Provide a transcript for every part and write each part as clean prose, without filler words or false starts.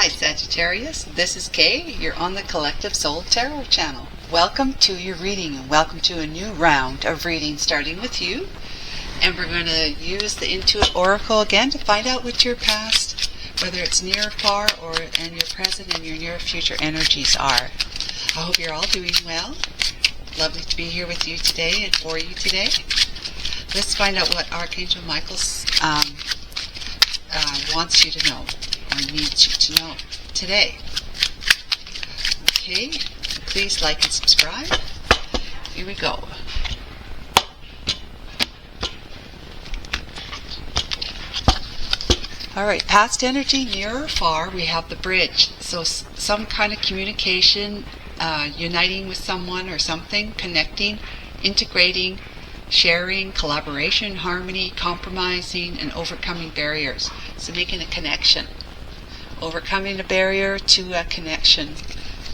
Hi Sagittarius, this is Kay. You're on the Collective Soul Tarot channel. Welcome to your reading and welcome to a new round of reading starting with you. And we're going to use the Intuit Oracle again to find out what your past, whether it's near or far, and your present and your near future energies are. I hope you're all doing well. Lovely to be here with you today and for you today. Let's find out what Archangel Michael wants you to know or needs you to know today. Okay, please like and subscribe. Here we go. Alright, past energy, near or far, we have the bridge. So some kind of communication, uniting with someone or something, connecting, integrating, sharing, collaboration, harmony, compromising, and overcoming barriers. So making a connection. Overcoming a barrier to a connection,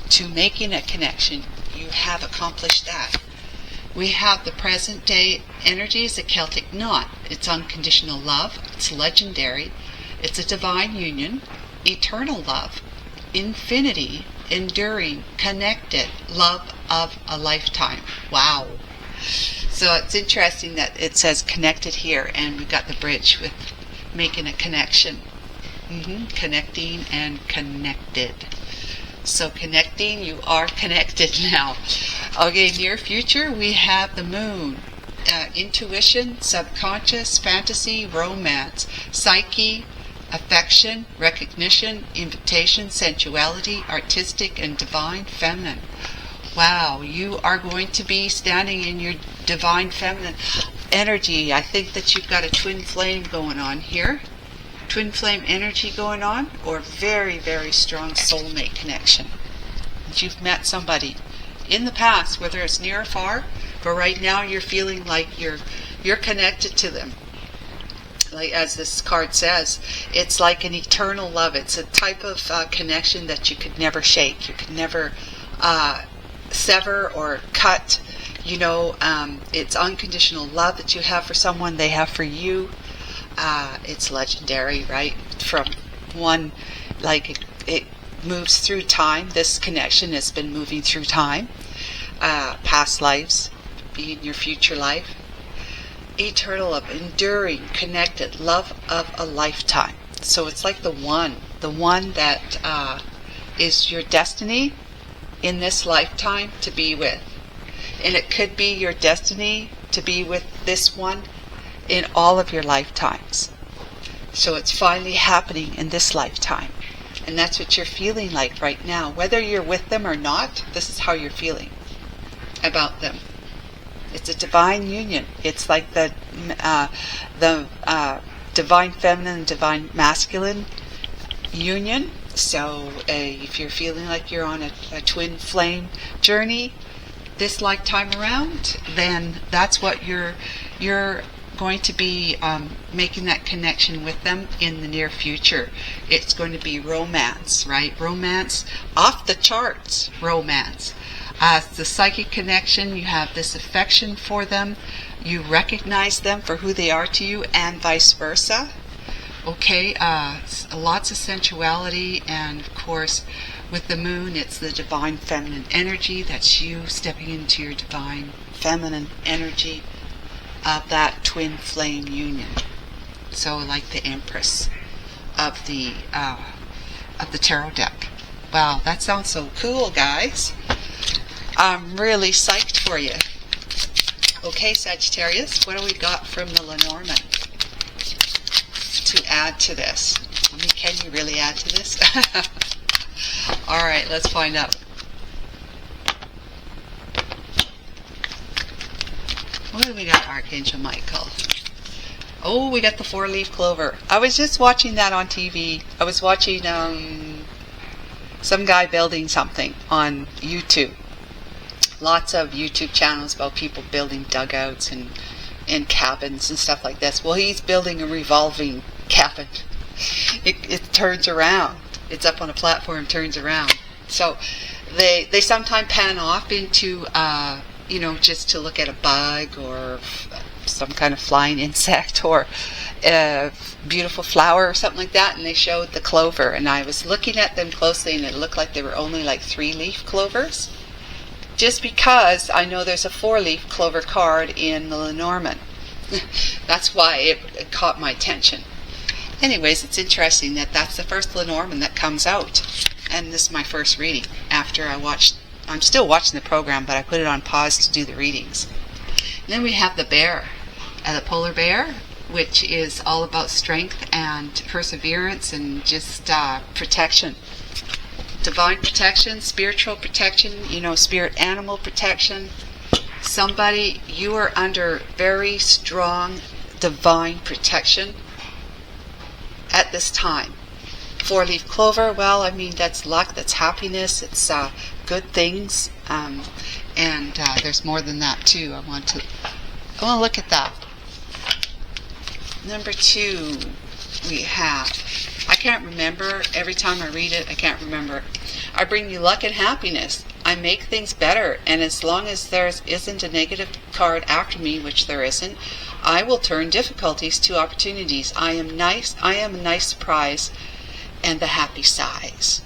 to making a connection. You have accomplished that. We have the present day energies, a Celtic knot. It's unconditional love. It's legendary. It's a divine union. Eternal love. Infinity. Enduring. Connected. Love of a lifetime. Wow. So it's interesting that it says connected here, and we've got the bridge with making a connection. Connecting and connected. So connecting, you are connected now. Okay, near future, we have the moon. Intuition, subconscious, fantasy, romance, psyche, affection, recognition, invitation, sensuality, artistic, and divine feminine. Wow, you are going to be standing in your divine feminine energy. I think that you've got a twin flame going on here. Twin flame energy going on, or very, very strong soulmate connection. That you've met somebody in the past, whether it's near or far, but right now you're feeling like you're connected to them. Like as this card says, it's like an eternal love. It's a type of connection that you could never shake. You could never sever or cut. You know, it's unconditional love that you have for someone, they have for you. It's legendary, right? From one, like it moves through time. This connection has been moving through time. Past lives, being your future life. Eternal love, enduring, connected, love of a lifetime. So it's like the one that is your destiny in this lifetime to be with. And it could be your destiny to be with this one in all of your lifetimes. So it's finally happening in this lifetime. And that's what you're feeling like right now. Whether you're with them or not, this is how you're feeling about them. It's a divine union. It's like the divine feminine and divine masculine union. So if you're feeling like you're on a twin flame journey this lifetime around, then that's what you're going to be making that connection with them in the near future. It's going to be romance, right? Romance, off the charts romance. The psychic connection, you have this affection for them, you recognize them for who they are to you, and vice versa. Okay, lots of sensuality, and of course with the moon it's the divine feminine energy. That's you stepping into your divine feminine energy of that twin flame union. So like the Empress of the tarot deck. Wow, that sounds so cool, guys. I'm really psyched for you. Okay, Sagittarius, what do we got from the Lenormand to add to this? I mean, can you really add to this? Alright, let's find out. What do we got, Archangel Michael? Oh, we got the 4-leaf clover. I was just watching that on TV. I was watching some guy building something on YouTube. Lots of YouTube channels about people building dugouts and cabins and stuff like this. Well, he's building a revolving cabin. It turns around. It's up on a platform, turns around. So they sometimes pan off into just to look at a bug or some kind of flying insect or a beautiful flower or something like that, and they showed the clover, and I was looking at them closely, and it looked like they were only like 3-leaf clovers, just because I know there's a 4-leaf clover card in the Lenormand. That's why it caught my attention. Anyways, it's interesting that that's the first Lenormand that comes out, and this is my first reading after I'm still watching the program, but I put it on pause to do the readings. And then we have the bear, the polar bear, which is all about strength and perseverance and just protection. Divine protection, spiritual protection, spirit animal protection. Somebody, you are under very strong divine protection at this time. 4-leaf clover, well, I mean, that's luck, that's happiness, it's good things, and there's more than that too. I want to look at that. Number 2, we have, I can't remember, every time I read it, I can't remember. I bring you luck and happiness. I make things better, and as long as there isn't a negative card after me, which there isn't, I will turn difficulties to opportunities. I am a nice surprise and the happy sighs.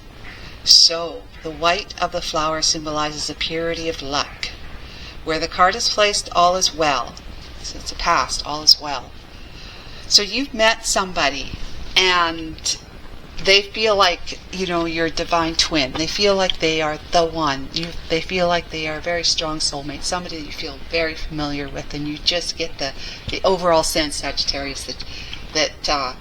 So, the white of the flower symbolizes the purity of luck. Where the card is placed, all is well. So it's a past, all is well. So you've met somebody, and they feel like, your divine twin. They feel like they are the one. They feel like they are a very strong soulmate, somebody that you feel very familiar with, and you just get the overall sense, Sagittarius, that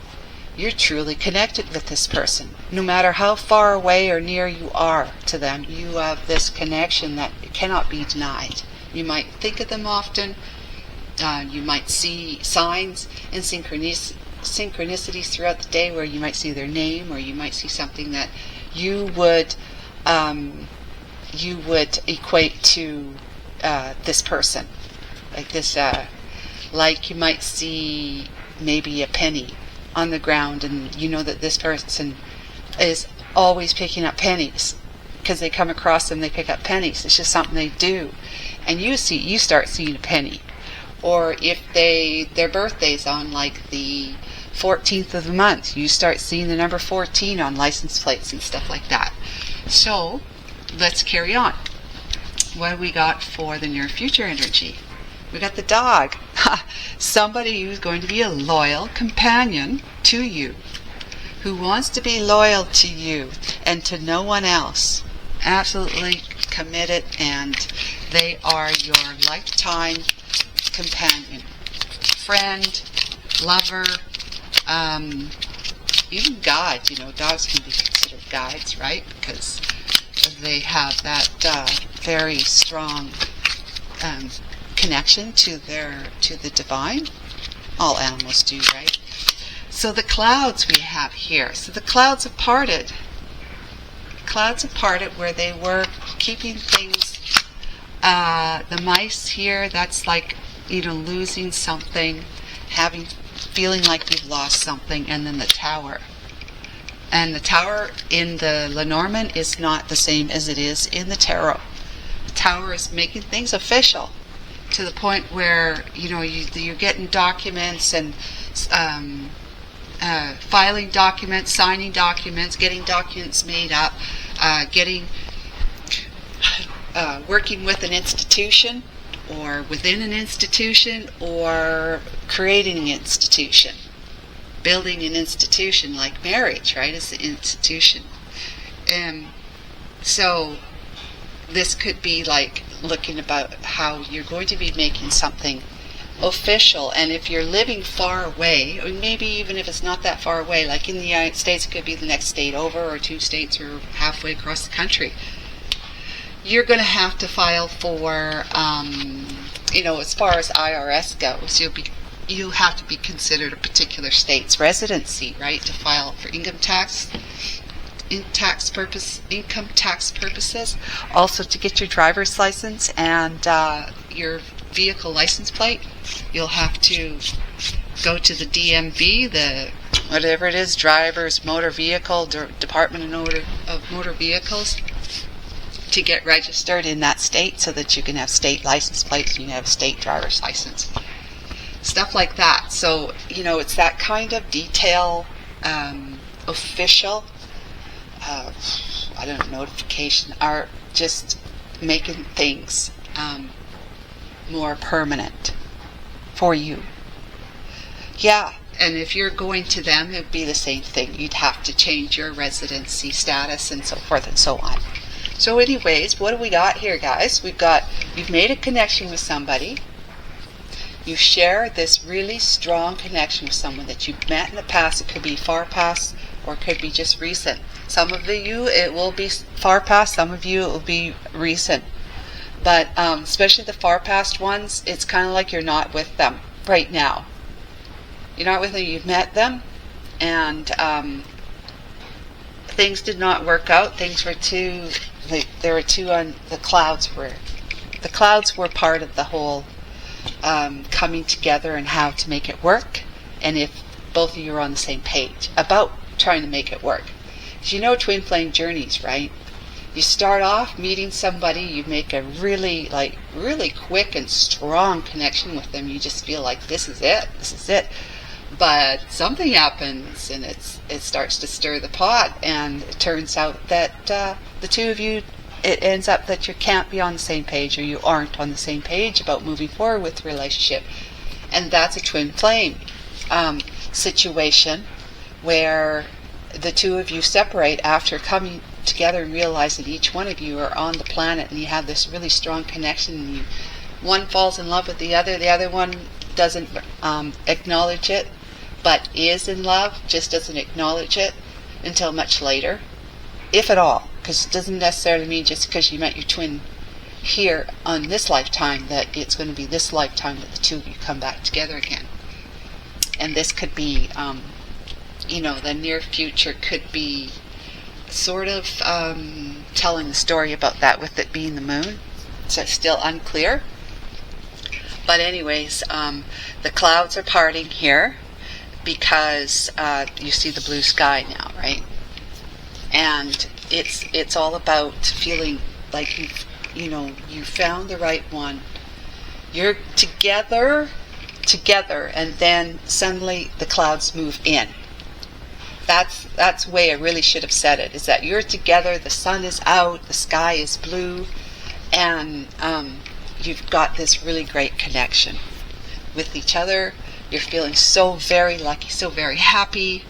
you're truly connected with this person. No matter how far away or near you are to them, you have this connection that cannot be denied. You might think of them often. You might see signs and synchronicities throughout the day where you might see their name, or you might see something that you would equate to this person. Like this, like you might see maybe a penny on the ground, and you know that this person is always picking up pennies because they come across them, they pick up pennies. It's just something they do, and you start seeing a penny. Or if their birthday's on like the 14th of the month, you start seeing the number 14 on license plates and stuff like that. So let's carry on. What do we got for the near future energy? We got the dog. Somebody who's going to be a loyal companion to you, who wants to be loyal to you and to no one else. Absolutely committed, and they are your lifetime companion, friend, lover, even guide. Dogs can be considered guides, right? Because they have that very strong connection to the divine. All animals do, right? So the clouds we have here. So the clouds have parted. Clouds have parted where they were keeping things. The mice here, that's like losing something, feeling like you've lost something, and then the tower. And the tower in the Lenormand is not the same as it is in the tarot. The tower is making things official to the point where you're getting documents and filing documents, signing documents, getting documents made up, working with an institution, or within an institution, or creating an institution, building an institution like marriage, right? It's an institution. So this could be like looking about how you're going to be making something official. And if you're living far away, or maybe even if it's not that far away, like in the United States, it could be the next state over, or 2 states, or halfway across the country, you're going to have to file for, as far as IRS goes, you'll have to be considered a particular state's residency, right, to file for income tax purposes. Also, to get your driver's license and your vehicle license plate, you'll have to go to the DMV, the whatever it is, Driver's Motor Vehicle Department of Motor Vehicles, to get registered in that state so that you can have state license plates and you can have a state driver's license. Stuff like that. So, you know, it's that kind of detail, official, I don't know, notification, are just making things more permanent for you. Yeah, and if you're going to them, it'd be the same thing. You'd have to change your residency status and so forth and so on. So anyways, what do we got here, guys? You've made a connection with somebody. You share this really strong connection with someone that you've met in the past. It could be far past or it could be just recent. Some of you, it will be far past. Some of you, it will be recent. But especially the far past ones, it's kind of like you're not with them right now. You're not with them. You've met them, and things did not work out. Things were too. There were two on the clouds. The clouds were part of the whole coming together and how to make it work. And if both of you are on the same page about trying to make it work, because you know twin flame journeys, right? You start off meeting somebody, you make a really quick and strong connection with them. You just feel like this is it. But something happens and it starts to stir the pot, and it turns out that the two of you, it ends up that you can't be on the same page, or you aren't on the same page about moving forward with the relationship. And that's a twin flame situation where the two of you separate after coming together and realize that each one of you are on the planet and you have this really strong connection, and one falls in love with the other one doesn't acknowledge it, but is in love, just doesn't acknowledge it until much later, if at all, because it doesn't necessarily mean just because you met your twin here on this lifetime that it's going to be this lifetime that the two of you come back together again. And this could be the near future could be sort of telling the story about that, with it being the moon. So it's still unclear. But anyways, the clouds are parting here because you see the blue sky now, right? And it's all about feeling like you found the right one. You're together, and then suddenly the clouds move in. That's the way I really should have said it, is that you're together, the sun is out, the sky is blue, and you've got this really great connection with each other. You're feeling so very lucky, so very happy,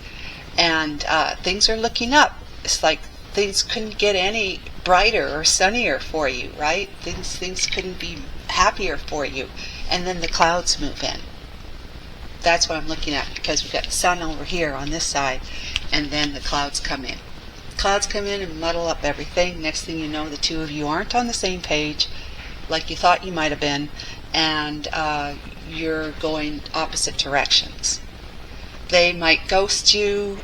and things are looking up. It's like things couldn't get any brighter or sunnier for you, right? Things couldn't be happier for you. And then the clouds move in. That's what I'm looking at, because we've got the sun over here on this side, and then the clouds come in. Clouds come in and muddle up everything. Next thing you know, the two of you aren't on the same page like you thought you might have been, and you're going opposite directions. They might ghost you.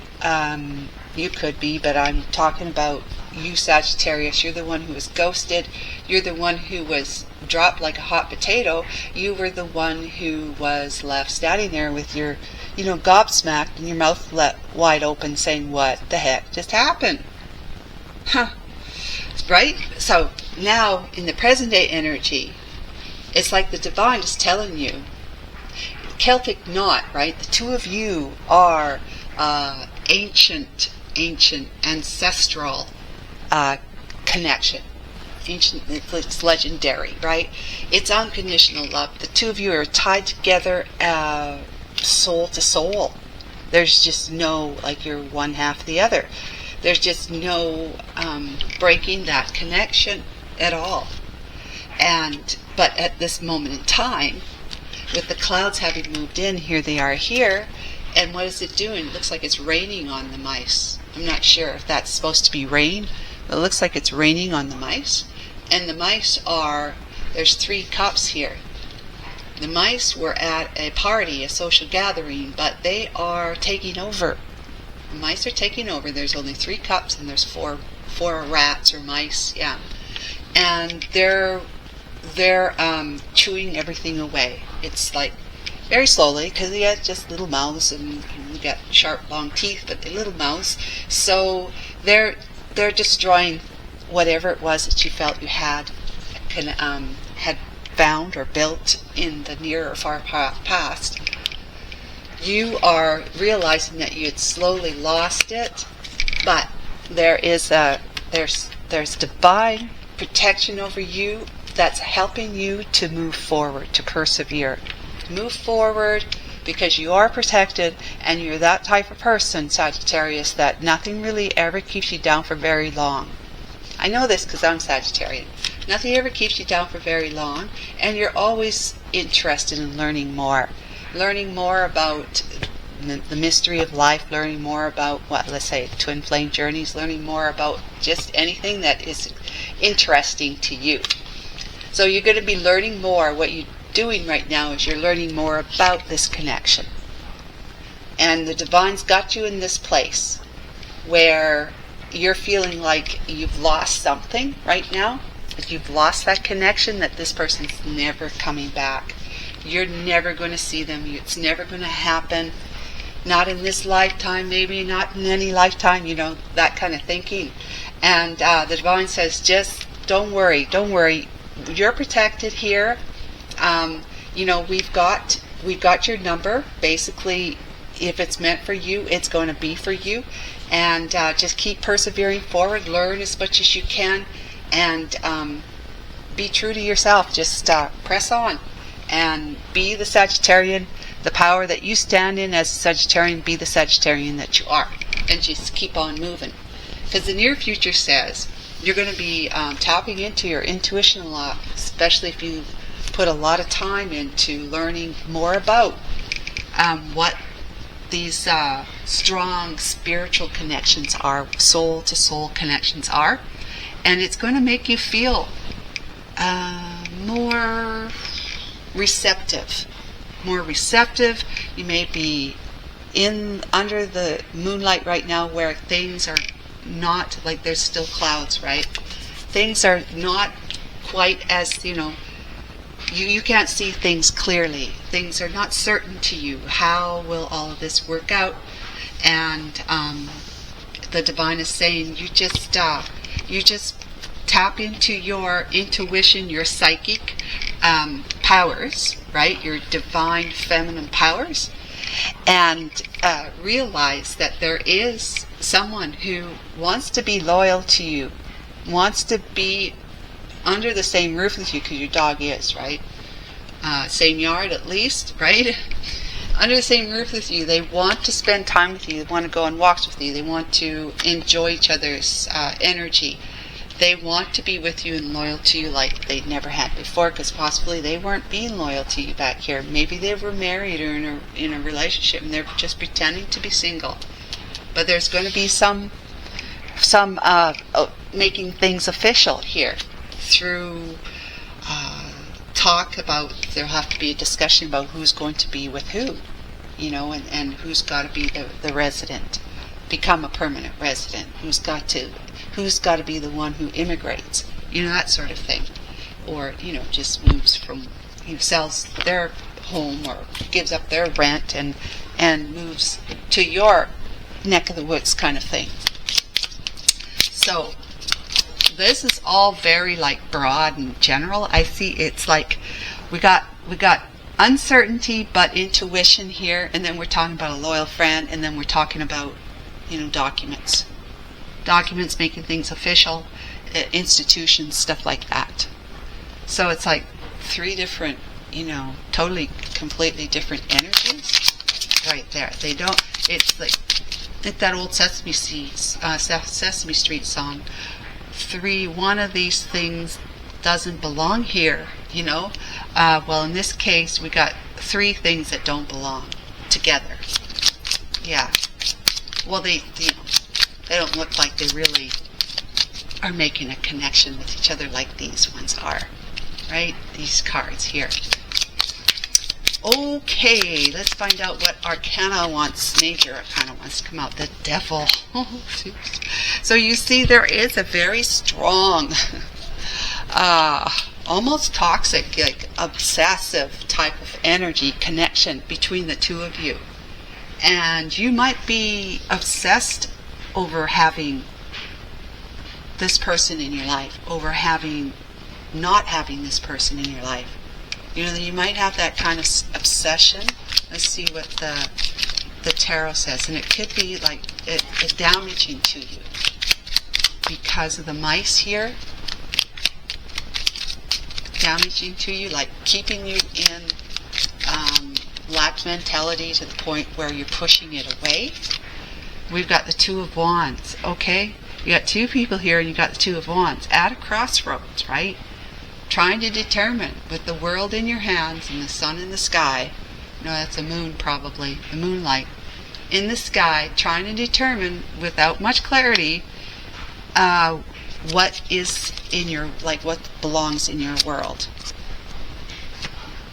You could be, but I'm talking about you, Sagittarius. You're the one who was ghosted. You're the one who was dropped like a hot potato. You were the one who was left standing there with your, gobsmacked and your mouth wide open, saying, what the heck just happened? Huh. Right? So now, in the present day energy, it's like the divine is telling you, Celtic knot, right? The two of you are ancient ancestral connection. Ancient, it's legendary, right? It's unconditional love. The two of you are tied together soul to soul. There's just no, like you're one half the other. There's just no breaking that connection at all. But at this moment in time, with the clouds having moved in, here they are here, and what is it doing? It looks like it's raining on the mice. I'm not sure if that's supposed to be rain, but it looks like it's raining on the mice. And the mice there's 3 cups here. The mice were at a party, a social gathering, but they are taking over. The mice are taking over. There's only 3 cups, and there's four rats or mice, yeah. And they're chewing everything away. It's like very slowly, because they got just little mouths, and they got sharp, long teeth, but they're little mouths. So they're destroying whatever it was that you felt you had found or built in the near or far past. You are realizing that you had slowly lost it, but there's divine protection over you that's helping you to move forward, to persevere. Move forward because you are protected, and you're that type of person, Sagittarius, that nothing really ever keeps you down for very long. I know this because I'm Sagittarian. Nothing ever keeps you down for very long, and you're always interested in learning more. Learning more about the mystery of life, learning more about, let's say, twin flame journeys, learning more about just anything that is interesting to you. So you're going to be learning more. What you're doing right now is you're learning more about this connection. And the Divine's got you in this place where you're feeling like you've lost something right now. That you've lost that connection, that this person's never coming back. You're never going to see them. It's never going to happen. Not in this lifetime, maybe not in any lifetime, that kind of thinking. And the Divine says, just don't worry. You're protected here. We've got your number. Basically, if it's meant for you, it's going to be for you. And just keep persevering forward. Learn as much as you can. And be true to yourself. Just press on and be the Sagittarian, the power that you stand in as a Sagittarian. Be the Sagittarian that you are, and just keep on moving. Because the near future says you're going to be tapping into your intuition a lot, especially if you put a lot of time into learning more about what these strong spiritual connections are, soul to soul connections are. And it's going to make you feel more receptive. You may be under the moonlight right now where things are not, like there's still clouds, right? Things are not quite as, you can't see things clearly. Things are not certain to you. How will all of this work out? And the Divine is saying you just tap into your intuition, your psychic powers, right? Your divine feminine powers, and realize that there is someone who wants to be loyal to you, wants to be under the same roof with you, because your dog is, right? Same yard at least, right? Under the same roof with you. They want to spend time with you. They want to go on walks with you. They want to enjoy each other's energy. They want to be with you and loyal to you like they never had before, because possibly they weren't being loyal to you back here. Maybe they were married or in a relationship and they're just pretending to be single. But there's going to be some making things official here through talk about. There'll have to be a discussion about who's going to be with who, and who's got to be the resident, become a permanent resident, who's got to be the one who immigrates, that sort of thing, or just moves from, sells their home or gives up their rent and moves to your neck of the woods kind of thing. So this is all very broad and general. I see it's like we got uncertainty but intuition here, and then we're talking about a loyal friend, and then we're talking about documents making things official, institutions, stuff like that. So it's like three different, totally completely different energies right there. It's like that old Sesame Street song, one of these things doesn't belong here, well, in this case we got three things that don't belong together. Yeah, well, they don't look like they really are making a connection with each other like these ones are, right? These cards here. Okay, let's find out what major arcana wants to come out. The Devil. So you see there is a very strong, almost toxic, obsessive type of energy connection between the two of you. And you might be obsessed over having this person in your life over not having this person in your life. You know, you might have that kind of obsession. Let's see what the tarot says. And it could be like it damaging to you because of the mice here. Damaging to you, like keeping you in lack mentality to the point where you're pushing it away. We've got the Two of Wands, okay? You got two people here and you got the Two of Wands at a crossroads, right? Trying to determine, with the world in your hands and the sun in the sky, no, that's a moon probably, the moonlight, in the sky, trying to determine without much clarity what is in your, like what belongs in your world.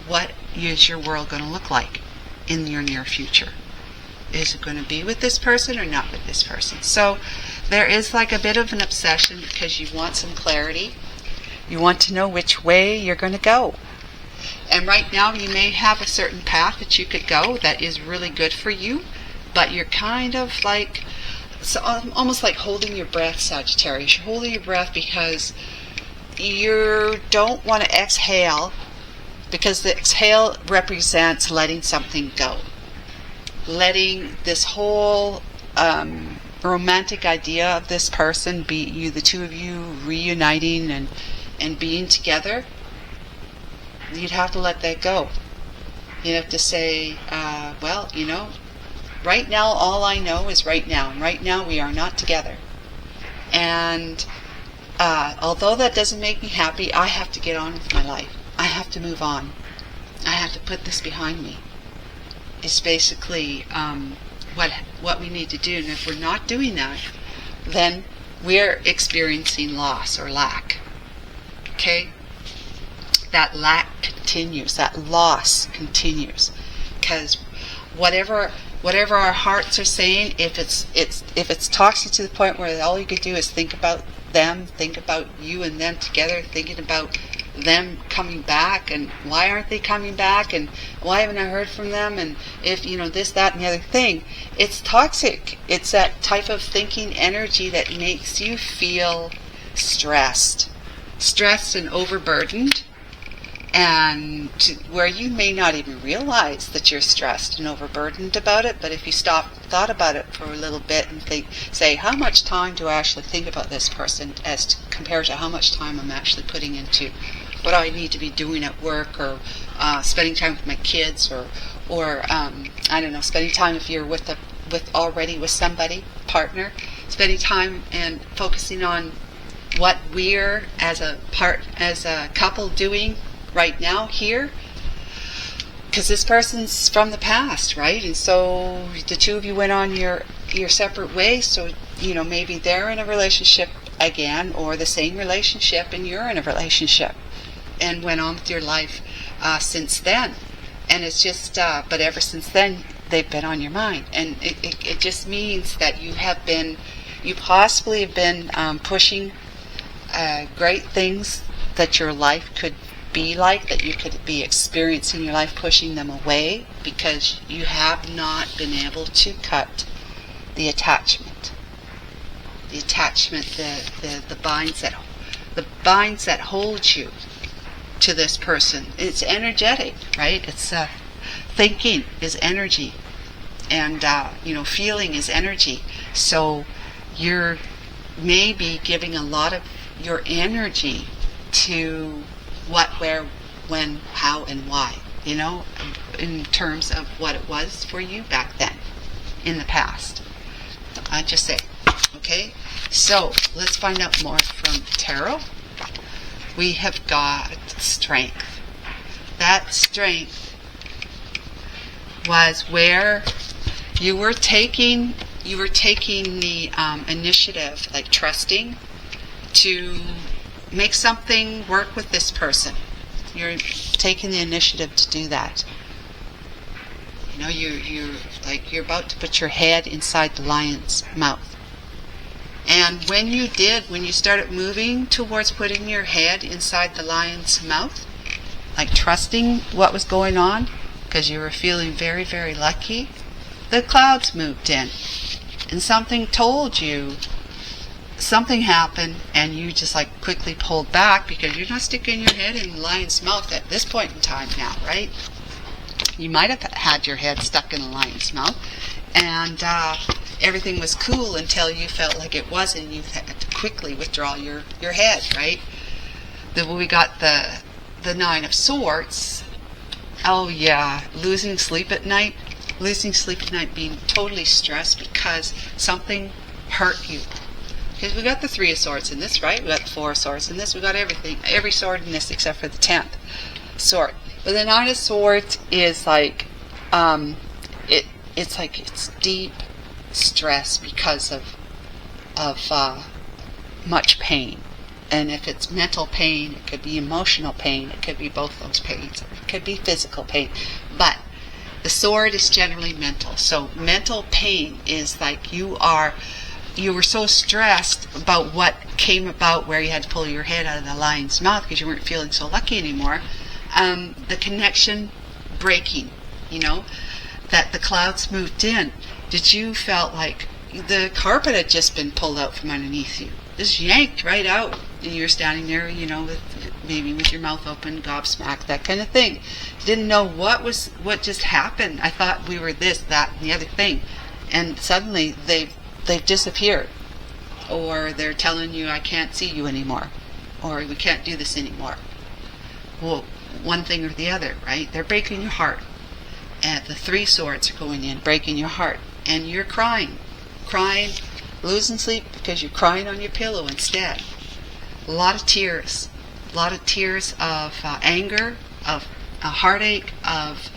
What is your world going to look like in your near future? Is it going to be with this person or not with this person? So there is like a bit of an obsession because you want some clarity. You want to know which way you're going to go. And right now you may have a certain path that you could go that is really good for you, but you're kind of like, it's almost like holding your breath, Sagittarius. You're holding your breath because you don't want to exhale, because the exhale represents letting something go. Letting this whole romantic idea of this person, be you, the two of you reuniting and being together, you'd have to let that go. You'd have to say, well, you know, right now all I know is right now. And right now we are not together. And although that doesn't make me happy, I have to get on with my life. I have to move on. I have to put this behind me. It's basically what we need to do. And if we're not doing that, then we're experiencing loss or lack. Okay? That lack continues. That loss continues. Because whatever our hearts are saying, if it's toxic to the point where all you could do is think about them, think about you and them together, thinking about them coming back, and why aren't they coming back, and why haven't I heard from them, and if, you know, this, that, and the other thing, it's toxic. It's that type of thinking energy that makes you feel stressed and overburdened, and where you may not even realize that you're stressed and overburdened about it. But if you thought about it for a little bit and say, how much time do I actually think about this person as compared to how much time I'm actually putting into what I need to be doing at work, or spending time with my kids, or I don't know, spending time if you're already with somebody, partner, spending time and focusing on what we're as a couple doing right now here, because this person's from the past, right? And so the two of you went on your separate ways, so you know, maybe they're in a relationship again, or the same relationship and you're in a relationship, and went on with your life since then. And it's just but ever since then they've been on your mind, and it just means that you possibly have been pushing great things that your life could be like, that you could be experiencing your life, pushing them away because you have not been able to cut the attachment. The attachment, the binds that hold you to this person. It's energetic, right? It's thinking is energy, and feeling is energy. So you're maybe giving a lot of your energy to what, where, when, how, and why, in terms of what it was for you back then, in the past. I just say, okay? So, let's find out more from tarot. We have got strength. That strength was where you were taking the initiative, like trusting, to make something work with this person. You're taking the initiative to do that. You're about to put your head inside the lion's mouth. And when you started moving towards putting your head inside the lion's mouth, like trusting what was going on, because you were feeling very, very lucky, the clouds moved in. And something told you something happened and you just like quickly pulled back because you're not sticking your head in the lion's mouth at this point in time now, right? You might have had your head stuck in the lion's mouth, and everything was cool until you felt like it wasn't, and you had to quickly withdraw your head, right? Then we got the Nine of Swords. Oh yeah, losing sleep at night. Losing sleep at night, being totally stressed because something hurt you. Because we got the Three of Swords in this, right? We got the Four of Swords in this. We got everything, every sword in this except for the 10th sword. But the Nine of Swords is like, it's like it's deep stress because of much pain. And if it's mental pain, it could be emotional pain. It could be both those pains. It could be physical pain. But the sword is generally mental. So mental pain is like you were so stressed about what came about where you had to pull your head out of the lion's mouth because you weren't feeling so lucky anymore. The connection breaking, that the clouds moved in. Did you felt like the carpet had just been pulled out from underneath you? Just yanked right out. And you're standing there, maybe with your mouth open, gobsmacked, that kind of thing. You didn't know what just happened. I thought we were this, that, and the other thing. And suddenly they've disappeared. Or they're telling you, I can't see you anymore. Or we can't do this anymore. Well, one thing or the other, right? They're breaking your heart. And the Three Swords are going in, breaking your heart. And you're crying, losing sleep because you're crying on your pillow instead. A lot of tears of anger, of heartache, of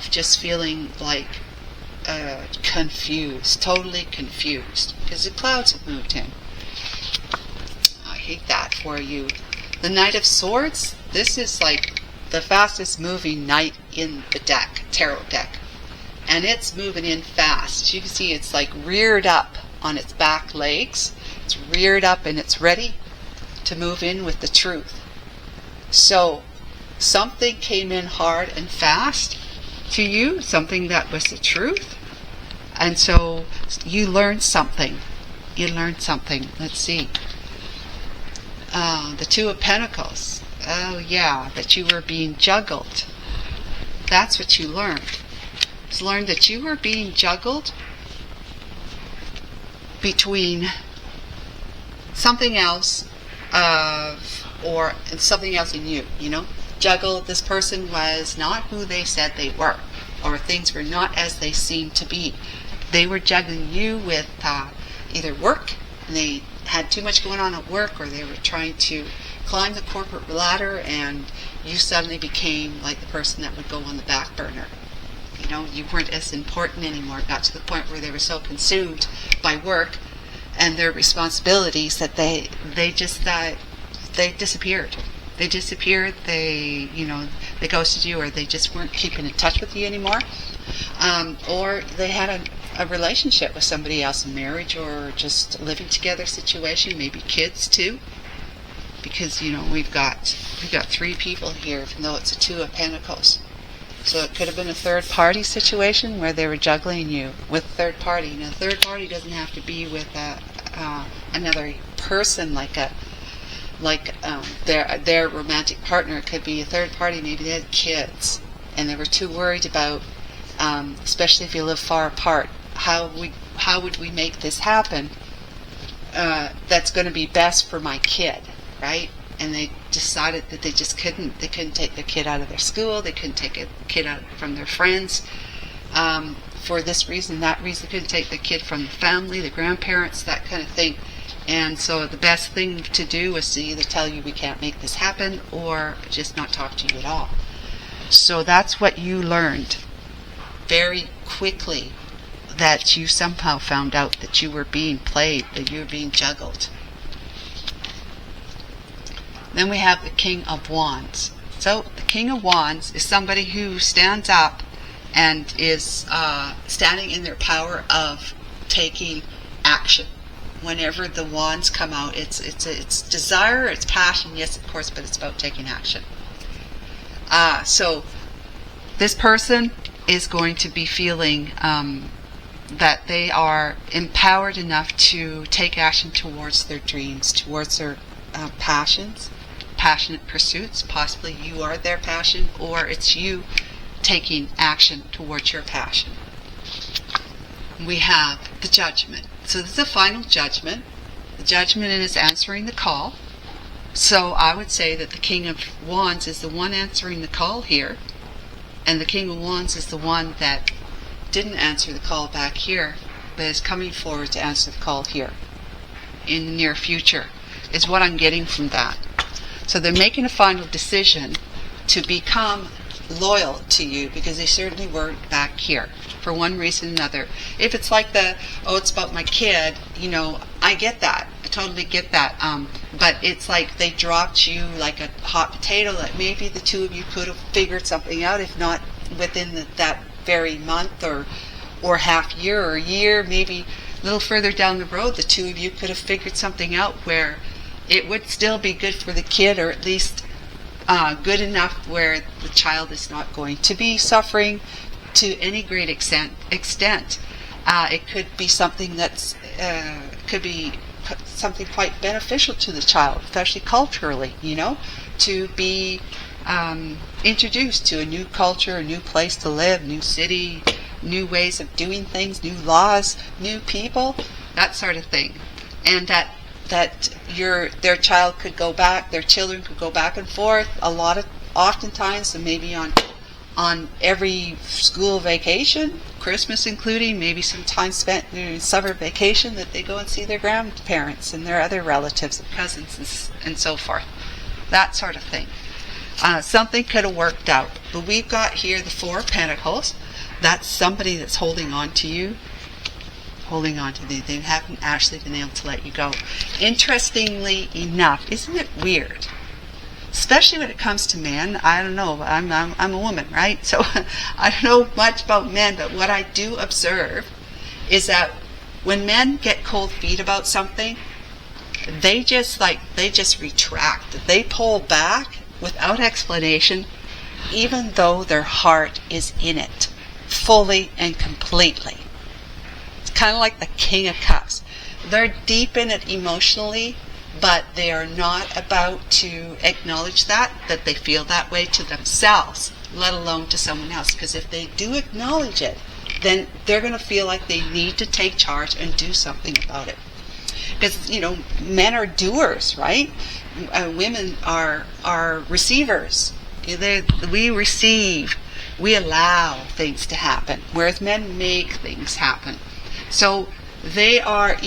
just feeling like confused, totally confused, because the clouds have moved in. I hate that for you. The Knight of Swords, this is like the fastest moving knight in the deck, tarot deck. And it's moving in fast. You can see it's like reared up on its back legs. It's reared up and it's ready to move in with the truth. So something came in hard and fast to you, something that was the truth. And so you learned something. Let's see. The Two of Pentacles. Oh yeah, that you were being juggled. That's what you learned. You learned that you were being juggled between something else or something else in you, Juggled, this person was not who they said they were, or things were not as they seemed to be. They were juggling you with either work, and they had too much going on at work, or they were trying to climb the corporate ladder, and you suddenly became like the person that would go on the back burner. You weren't as important anymore. It got to the point where they were so consumed by work and their responsibilities that they disappeared. They disappeared. They ghosted you, or they just weren't keeping in touch with you anymore. Or they had a relationship with somebody else, a marriage or just living together situation, maybe kids too. Because we've got 3 people here, even though it's a Two of Pentacles. So it could have been a third party situation where they were juggling you with a third party. Now, a third party doesn't have to be with another person their romantic partner. It could be a third party. Maybe they had kids and they were too worried about, especially if you live far apart, how would we make this happen that's going to be best for my kid, right? And they decided that they couldn't take their kid out of their school, they couldn't take a kid out from their friends, for this reason, that reason. They couldn't take the kid from the family, the grandparents, that kind of thing. And so the best thing to do was to either tell you we can't make this happen, or just not talk to you at all. So that's what you learned very quickly, that you somehow found out that you were being played, that you were being juggled. Then we have the King of Wands. So the King of Wands is somebody who stands up and is standing in their power of taking action. Whenever the wands come out, it's desire, it's passion, yes, of course, but it's about taking action. So this person is going to be feeling that they are empowered enough to take action towards their dreams, towards their passionate pursuits. Possibly you are their passion, or it's you taking action towards your passion. We have the Judgment. So this is a final judgment. The Judgment is answering the call. So I would say that the King of Wands is the one answering the call here, and the King of Wands is the one that didn't answer the call back here, but is coming forward to answer the call here in the near future, is what I'm getting from that. So they're making a final decision to become loyal to you, because they certainly weren't back here for one reason or another. If it's like it's about my kid, I get that. I totally get that. But it's like they dropped you like a hot potato, that maybe the two of you could have figured something out, if not within that very month or half year or year, maybe a little further down the road, the two of you could have figured something out where it would still be good for the kid, or at least good enough where the child is not going to be suffering to any great extent. It could be something that's could be something quite beneficial to the child, especially culturally, to be introduced to a new culture, a new place to live, new city, new ways of doing things, new laws, new people, that sort of thing. And that their child could go back, their children could go back and forth oftentimes, and maybe on every school vacation, Christmas including, maybe some time spent during summer vacation, that they go and see their grandparents and their other relatives and cousins and so forth. That sort of thing. Something could have worked out. But we've got here the Four of Pentacles. That's somebody that's holding on to you. Holding on to you. They haven't actually been able to let you go. Interestingly enough, isn't it weird? Especially when it comes to men. I don't know. I'm a woman, right? So I don't know much about men, but what I do observe is that when men get cold feet about something, they just retract. They pull back without explanation, even though their heart is in it, fully and completely. It's kind of like the King of Cups. They're deep in it emotionally, but they are not about to acknowledge that they feel that way to themselves, let alone to someone else. Because if they do acknowledge it, then they're going to feel like they need to take charge and do something about it. Because, men are doers, right? Women are receivers. We receive. We allow things to happen, whereas men make things happen. So they are,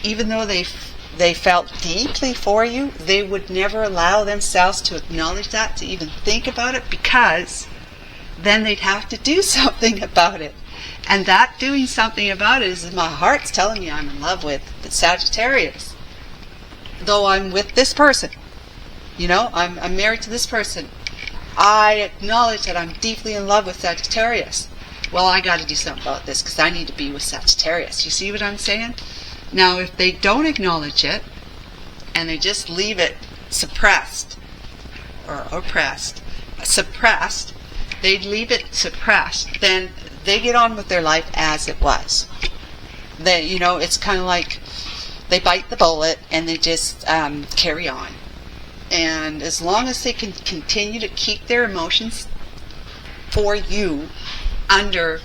even though they felt deeply for you, they would never allow themselves to acknowledge that, to even think about it, because then they'd have to do something about it. And that doing something about it is my heart's telling me I'm in love with the Sagittarius. Though I'm with this person, I'm married to this person, I acknowledge that I'm deeply in love with Sagittarius. Well, I got to do something about this, because I need to be with Sagittarius. You see what I'm saying? Now, if they don't acknowledge it, and they just leave it suppressed, or oppressed, suppressed, they leave it suppressed, then they get on with their life as it was. It's kind of like they bite the bullet and they just carry on. And as long as they can continue to keep their emotions for you under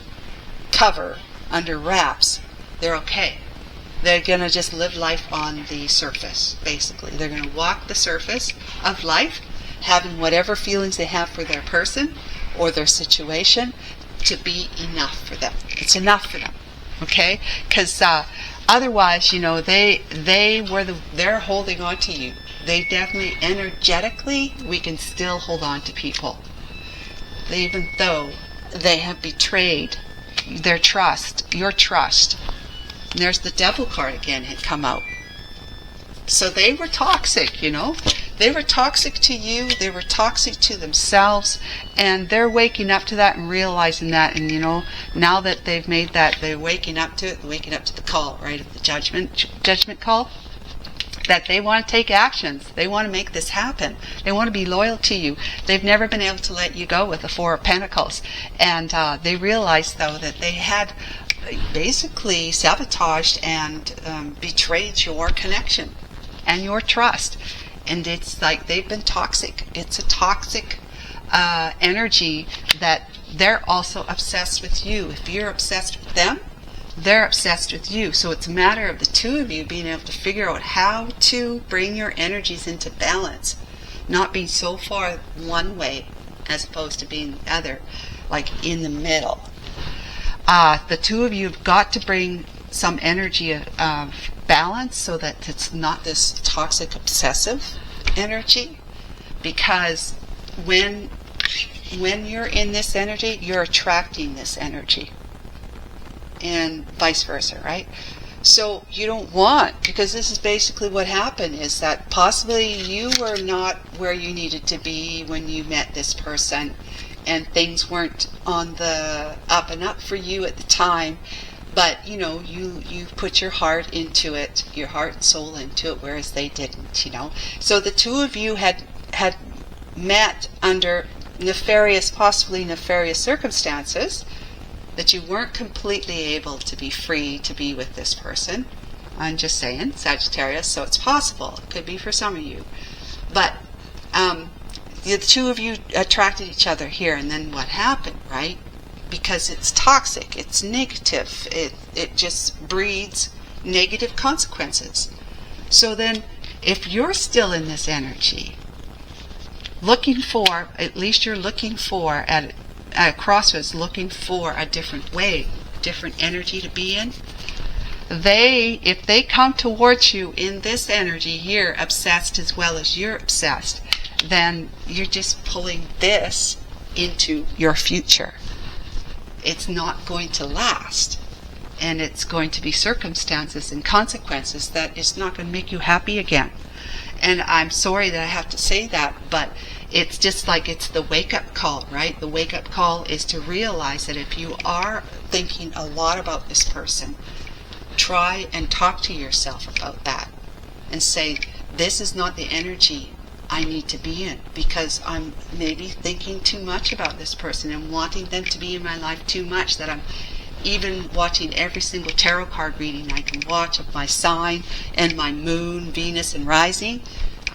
cover, under wraps, they're okay. They're going to just live life on the surface, basically. They're going to walk the surface of life, having whatever feelings they have for their person or their situation to be enough for them. It's enough for them, okay? Because otherwise, they're holding on to you. They definitely, energetically, we can still hold on to people, even though they have betrayed their trust, your trust. And there's the Devil card again had come out. So they were toxic, They were toxic to you, they were toxic to themselves, and they're waking up to that and realizing that, and now that they've made that, they're waking up to it, waking up to the call, right, of the judgment call, that they want to take actions. They want to make this happen. They want to be loyal to you. They've never been able to let you go with the Four of Pentacles. And they realized, though, that they had basically sabotaged and betrayed your connection and your trust. And it's like they've been toxic. It's a toxic energy that they're also obsessed with you. If you're obsessed with them, they're obsessed with you. So it's a matter of the two of you being able to figure out how to bring your energies into balance, not being so far one way as opposed to being the other, like in the middle. The two of you have got to bring some energy of balance so that it's not this toxic obsessive energy, because when you're in this energy, you're attracting this energy, and vice versa, right? So you don't want, because this is basically what happened, is that possibly you were not where you needed to be when you met this person, and things weren't on the up and up for you at the time, but you know, you put your heart into it, your heart and soul into it, whereas they didn't, you know. So the two of you had met under nefarious, possibly nefarious circumstances, that you weren't completely able to be free to be with this person. I'm just saying, Sagittarius, so it's possible. It could be for some of you. But the two of you attracted each other here, and then what happened, right? Because it's toxic, it's negative, it just breeds negative consequences. So then, if you're still in this energy, looking for, at least you're looking for, at a crossroads, looking for a different way, different energy to be in, if they come towards you in this energy here, obsessed as well as you're obsessed, then you're just pulling this into your future. It's not going to last, and it's going to be circumstances and consequences that is not going to make you happy again. And I'm sorry that I have to say that, but it's just like it's the wake-up call, right? The wake-up call is to realize that if you are thinking a lot about this person, try and talk to yourself about that and say, this is not the energy I need to be in, because I'm maybe thinking too much about this person and wanting them to be in my life too much, that I'm even watching every single tarot card reading I can watch of my sign and my moon, Venus, and rising.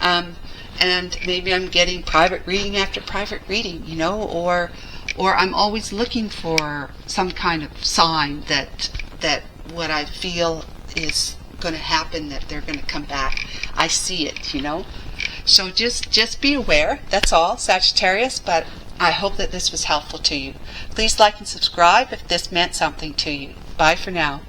And maybe I'm getting private reading after private reading, you know, or I'm always looking for some kind of sign that what I feel is going to happen, that they're going to come back. I see it, you know. So just be aware, that's all, Sagittarius, but I hope that this was helpful to you. Please like and subscribe if this meant something to you. Bye for now.